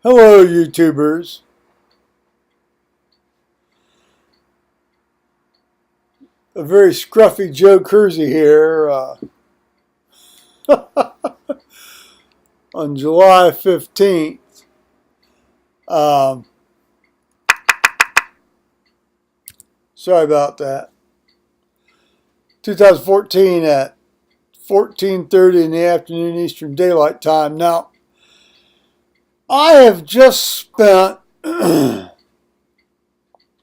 Hello, YouTubers. A very scruffy Joe Kersey here on July 15th. Um, Sorry about that. 2014 at 14:30 in the afternoon Eastern Daylight Time. Now, I have just spent,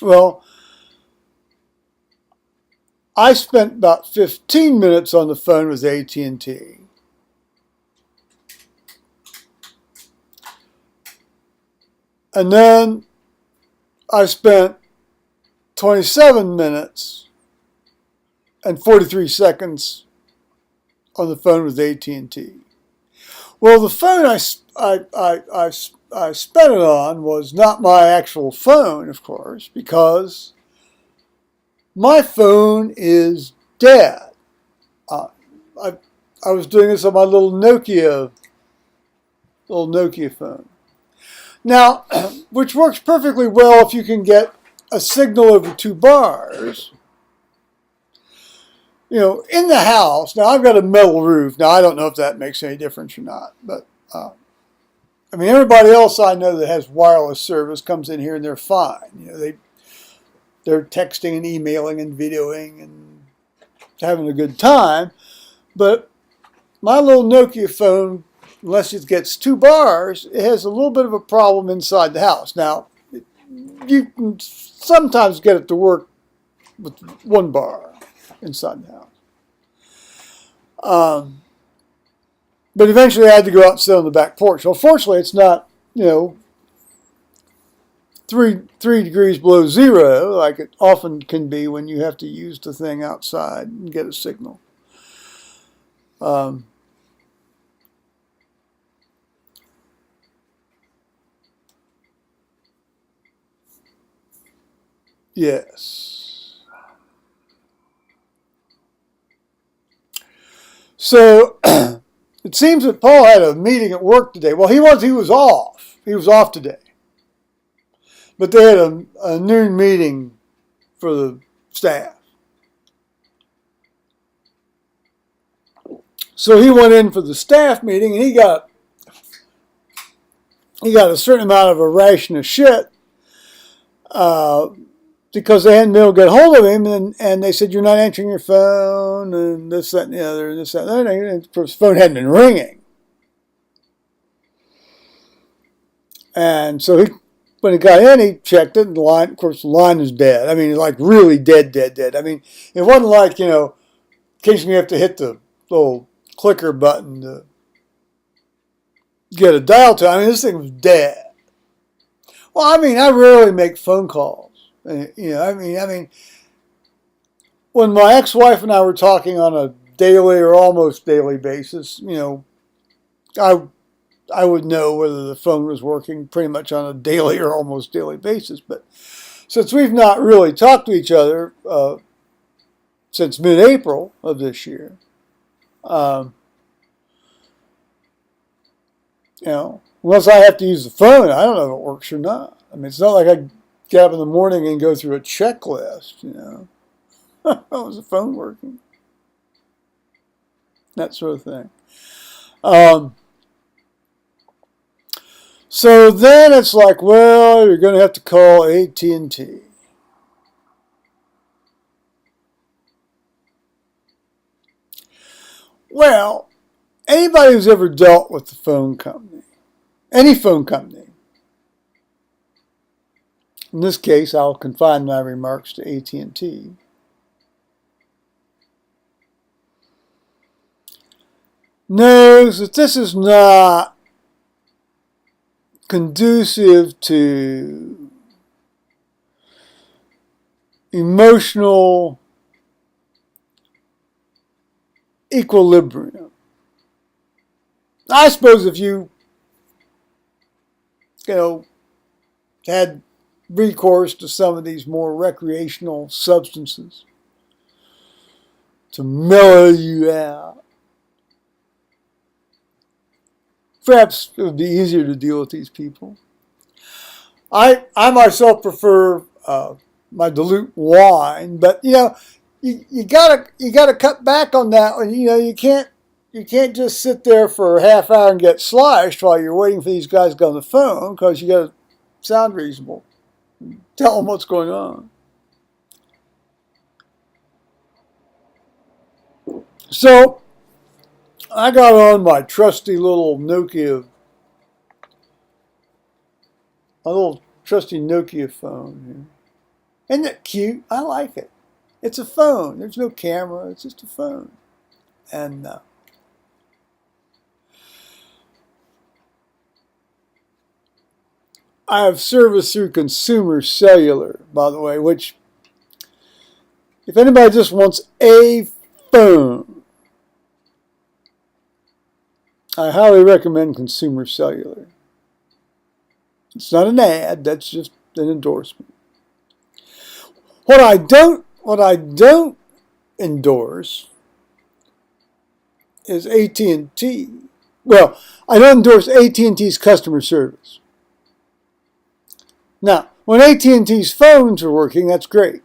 well, I spent about 15 minutes on the phone with AT&T. And then I spent 27 minutes and 43 seconds on the phone with AT&T. Well, the phone I spent it on was not my actual phone, of course, because my phone is dead. Uh, I, I was doing this on my little Nokia phone. Now, which works perfectly well if you can get a signal over 2 bars. You know, in the house. Now, I've got a metal roof. Now, I don't know if that makes any difference or not, but I mean, everybody else I know that has wireless service comes in here and they're fine. You know, they're texting and emailing and videoing and having a good time. But my little Nokia phone, unless it gets 2 bars, it has a little bit of a problem inside the house. Now, you can sometimes get it to work with 1 bar inside the house. But eventually I had to go out and sit on the back porch. Well, fortunately, it's not, you know, 3 degrees below zero like it often can be when you have to use the thing outside and get a signal. Yes. So it seems that Paul had a meeting at work today. Well, he was off. He was off today. But they had a noon meeting for the staff. So he went in for the staff meeting and he got a certain amount of a ration of shit because they hadn't been able to get hold of him, and they said, "You're not answering your phone," and this, that, and the other, and this, that, and the other. And his phone hadn't been ringing. And so when he got in, he checked it, and of course, the line is dead. I mean, like really dead. I mean, it wasn't like, you know, occasionally you have to hit the little clicker button to get a dial tone. I mean, this thing was dead. Well, I mean, I rarely make phone calls. You know, I mean, when my ex-wife and I were talking on a daily or almost daily basis, you know, I would know whether the phone was working pretty much on a daily or almost daily basis. But since we've not really talked to each other since mid-April of this year, you know, unless I have to use the phone, I don't know if it works or not. I mean, it's not like I get up in the morning and go through a checklist, you know. Was the phone working? That sort of thing. So then it's like, well, you're going to have to call AT&T. Well, anybody who's ever dealt with the phone company, any phone company, in this case, I'll confine my remarks to AT&T, knows that this is not conducive to emotional equilibrium. I suppose if you know, had recourse to some of these more recreational substances to mellow you out, perhaps it would be easier to deal with these people. I myself prefer my dilute wine, but you gotta cut back on that one. You can't just sit there for a half hour and get slashed while you're waiting for these guys to go on the phone, because you gotta sound reasonable. Tell them what's going on. So I got on my trusty little Nokia, phone here. Isn't it cute? I like it. It's a phone. There's no camera. It's just a phone. And I have service through Consumer Cellular, by the way, which, if anybody just wants a phone, I highly recommend Consumer Cellular. It's not an ad, that's just an endorsement. What I don't endorse is AT&T. Well, I don't endorse AT&T's customer service. Now, when AT&T's phones are working, that's great.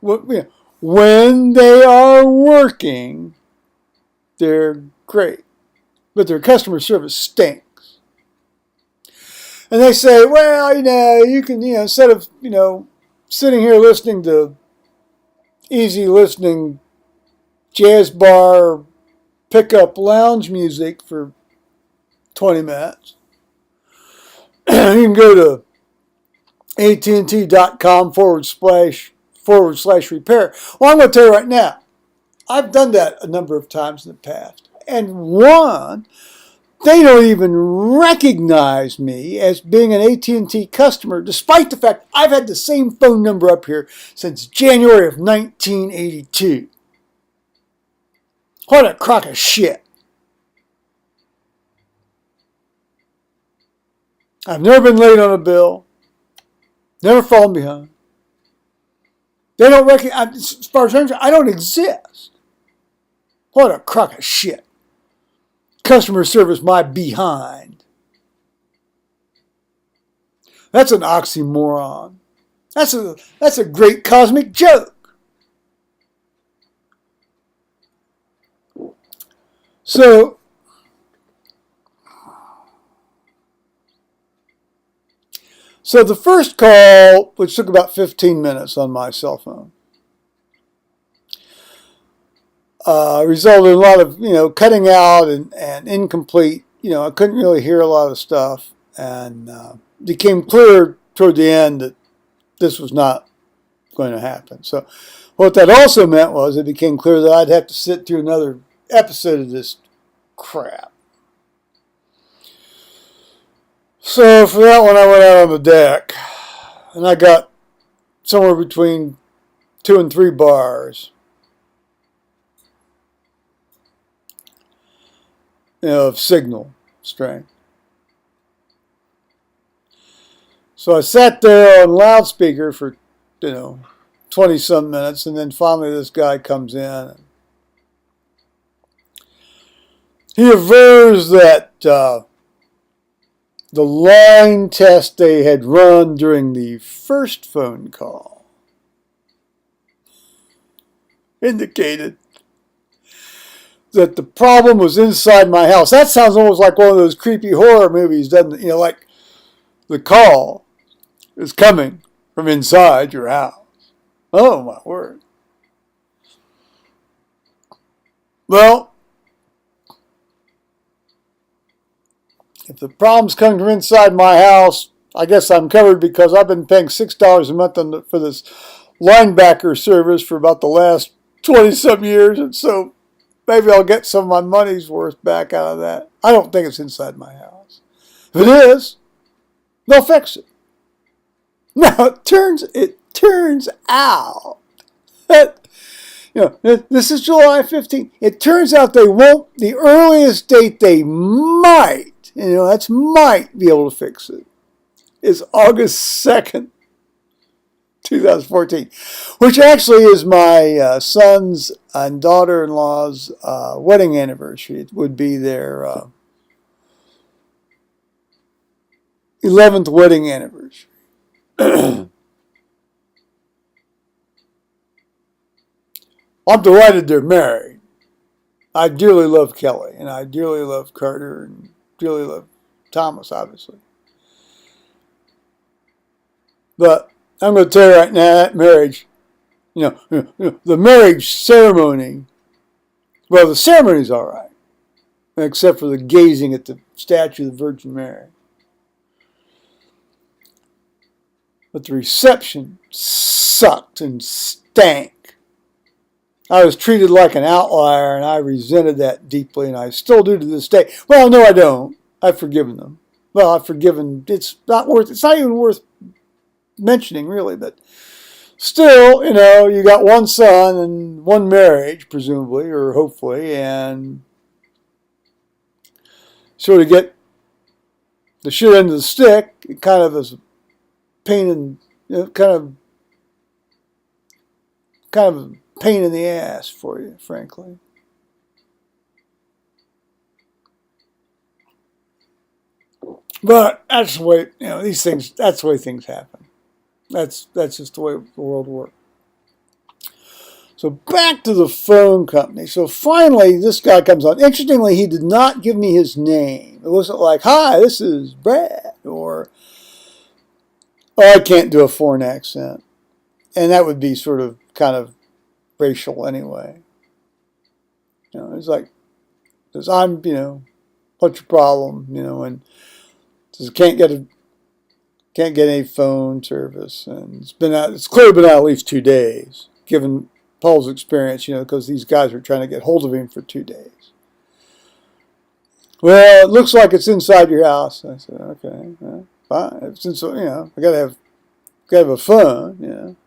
When they are working, they're great. But their customer service stinks. And they say, well, you can, instead of, sitting here listening to easy listening jazz bar pickup lounge music for 20 minutes, you can go to ATT.com/repair. Well, I'm going to tell you right now, I've done that a number of times in the past. And one, they don't even recognize me as being an AT&T customer, despite the fact I've had the same phone number up here since January of 1982. What a crock of shit. I've never been late on a bill. Never fallen behind. They don't recognize, as far as I'm concerned, I don't exist. What a crock of shit. Customer service, my behind. That's an oxymoron. That's a great cosmic joke. So the first call, which took about 15 minutes on my cell phone, resulted in a lot of, cutting out and incomplete. I couldn't really hear a lot of stuff. And became clear toward the end that this was not going to happen. So what that also meant was it became clear that I'd have to sit through another episode of this crap. So for that one, I went out on the deck. And I got somewhere between 2 and 3 bars. Of signal strength. So I sat there on loudspeaker for, 20-some minutes, and then finally this guy comes in. And he avers that the line test they had run during the first phone call indicated that the problem was inside my house. That sounds almost like one of those creepy horror movies, doesn't it? Like the call is coming from inside your house. Oh, my word. Well, if the problem's coming from inside my house, I guess I'm covered, because I've been paying $6 a month for this linebacker service for about the last 20-some years, and so maybe I'll get some of my money's worth back out of that. I don't think it's inside my house. If it is, they'll fix it. Now, it turns out that, this is July 15th. It turns out they won't, the earliest date they might, that's might be able to fix it, is August 2nd. 2014, which actually is my son's and daughter-in-law's wedding anniversary. It would be their 11th wedding anniversary. I'm delighted they're married. I dearly love Kelly, and I dearly love Carter, and dearly love Thomas, obviously. But I'm going to tell you right now, that marriage, the marriage ceremony, well, the ceremony's all right, except for the gazing at the statue of the Virgin Mary. But the reception sucked and stank. I was treated like an outlier, and I resented that deeply, and I still do to this day. Well, no, I don't. I've forgiven them. Well, I've forgiven. It's not even worth mentioning, really, but still, you got one son and one marriage, presumably, or hopefully, and sort of get the shit end of the stick. It kind of is a pain in, kind of a pain in the ass for you, frankly. But that's the way, these things, that's the way things happen. That's just the way the world works. So back to the phone company. So finally, this guy comes on. Interestingly, he did not give me his name. It wasn't like, "Hi, this is Brad," or, "Oh, I can't do a foreign accent." And that would be sort of kind of racial anyway. It's like, says, "I'm, what's your problem?" And says, can't get any phone service, and it's clearly been out at least 2 days, given Paul's experience, because these guys were trying to get hold of him for 2 days. "Well, it looks like it's inside your house." I said, "Okay, fine. Since I gotta have a phone,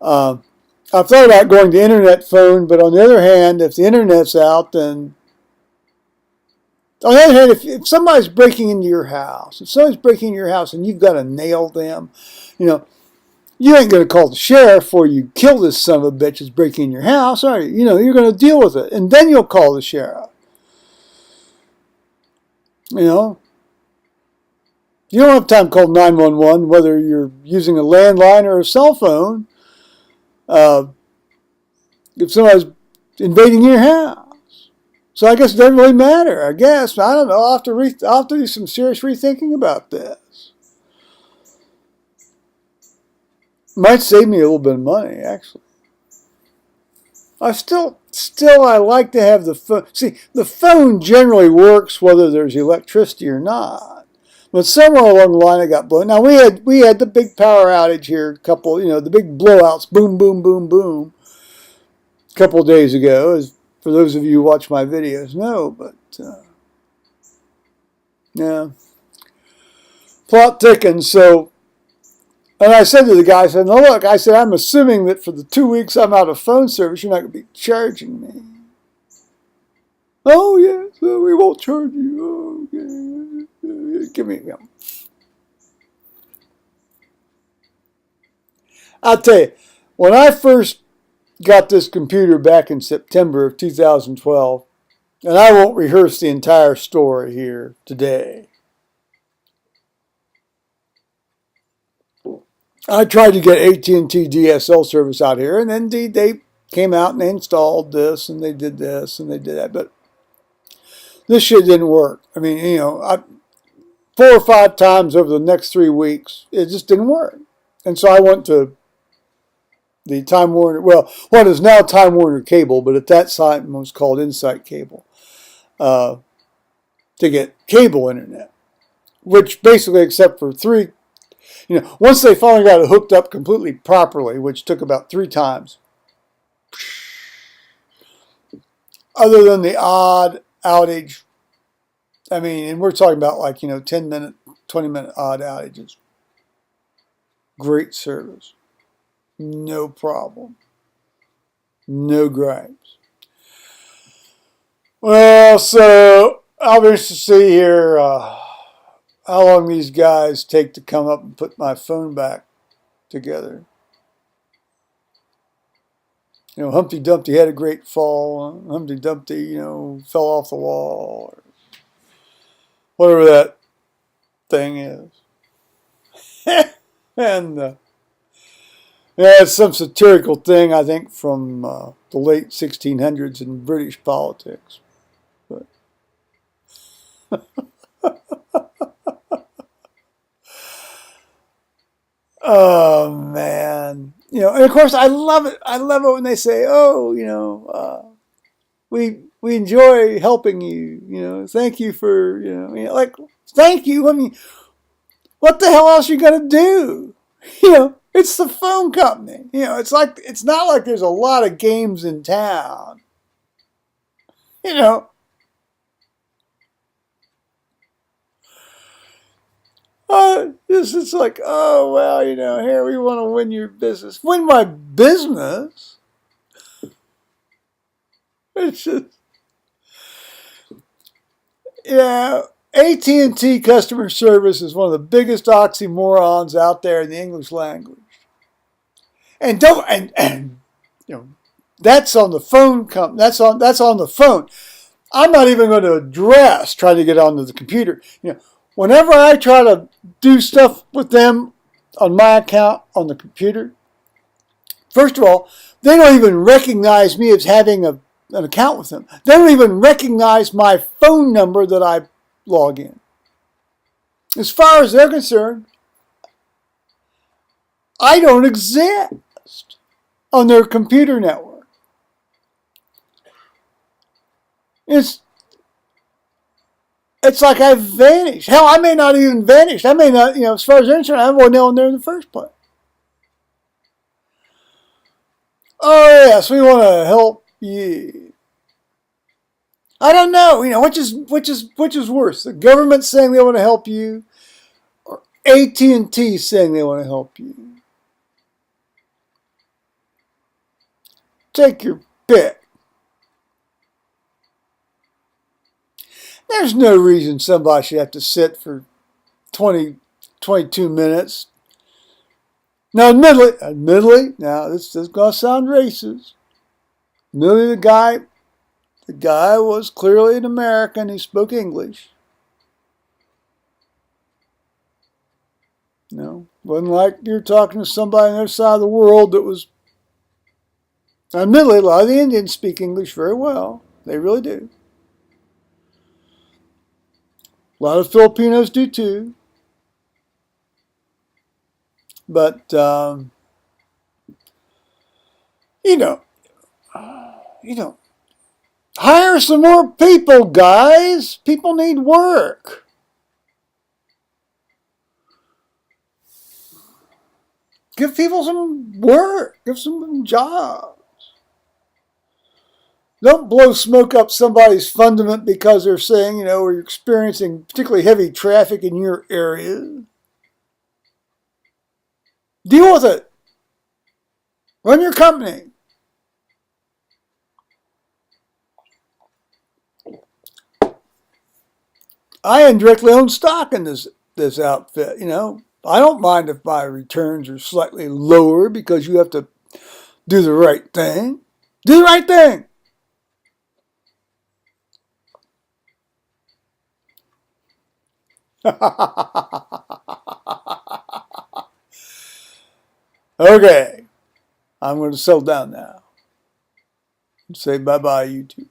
I've thought about going to internet phone, but on the other hand, if the internet's out, then on the other hand, if somebody's breaking into your house, and you've got to nail them, you ain't going to call the sheriff before you kill this son of a bitch that's breaking in your house, are you? You're going to deal with it, and then you'll call the sheriff. You don't have time to call 911, whether you're using a landline or a cell phone, if somebody's invading your house. So I guess it doesn't really matter, I guess. I don't know. I'll have to do some serious rethinking about this. Might save me a little bit of money, actually. I like to have the phone. See, the phone generally works whether there's electricity or not. But somewhere along the line it got blown. Now we had the big power outage here, the big blowouts, boom, boom, boom, boom, a couple of days ago, as for those of you who watch my videos know, but yeah. Plot thickens, so, and I said to the guy, I said, "No, look," I said, "I'm assuming that for the 2 weeks I'm out of phone service, you're not going to be charging me." "Oh, yes, we won't charge you." "Oh, okay. Give me a." I'll tell you, when I first got this computer back in September of 2012, and I won't rehearse the entire story here today. I tried to get AT&T DSL service out here, and indeed they came out and they installed this, and they did this, and they did that, but this shit didn't work. I mean, 4 or 5 times over the next 3 weeks, it just didn't work. And so I went to the Time Warner, well, what is now Time Warner Cable, but at that time was called Insight Cable, to get cable internet, which basically, except for 3, once they finally got it hooked up completely properly, which took about 3 times, other than the odd outage, I mean, and we're talking about 10-minute, 20-minute odd outages, great service, no problem, no gripes. Well, so I'll be interested to see here how long these guys take to come up and put my phone back together. Humpty Dumpty had a great fall. Humpty Dumpty, fell off the wall, or whatever that thing is. And it's some satirical thing, I think, from the late 1600s in British politics. But oh man, and of course I love it. I love it when they say, "Oh, we enjoy helping you. Thank you for like thank you. I mean, what the hell else are you gonna do? It's the phone company. It's not like there's a lot of games in town. It's like, oh well, here we want to win your business. Win my business? It's just, AT&T customer service is one of the biggest oxymorons out there in the English language. And that's on the phone company. That's on the phone. I'm not even going to address trying to get onto the computer. Whenever I try to do stuff with them on my account on the computer, first of all, they don't even recognize me as having an account with them. They don't even recognize my phone number that I log in. As far as they're concerned, I don't exist on their computer network. It's like I've vanished. Hell, I may not even vanish. I may not, as far as they're concerned, I wasn't on there in the first place. Oh yes, we want to help you. I don't know, which is worse, the government saying they want to help you, or AT&T saying they want to help you. Take your pick. There's no reason somebody should have to sit for 22 minutes. Now, admittedly, now this is going to sound racist. Admittedly, the guy was clearly an American. He spoke English. Wasn't like you're talking to somebody on the other side of the world that was. Admittedly, a lot of the Indians speak English very well. They really do. A lot of Filipinos do too. But, hire some more people, guys. People need work. Give people some work. Give some jobs. Don't blow smoke up somebody's fundament because they're saying, we're experiencing particularly heavy traffic in your area. Deal with it. Run your company. I indirectly own stock in this outfit. I don't mind if my returns are slightly lower because you have to do the right thing. Do the right thing. Okay, I'm going to settle down now and say bye-bye, YouTube.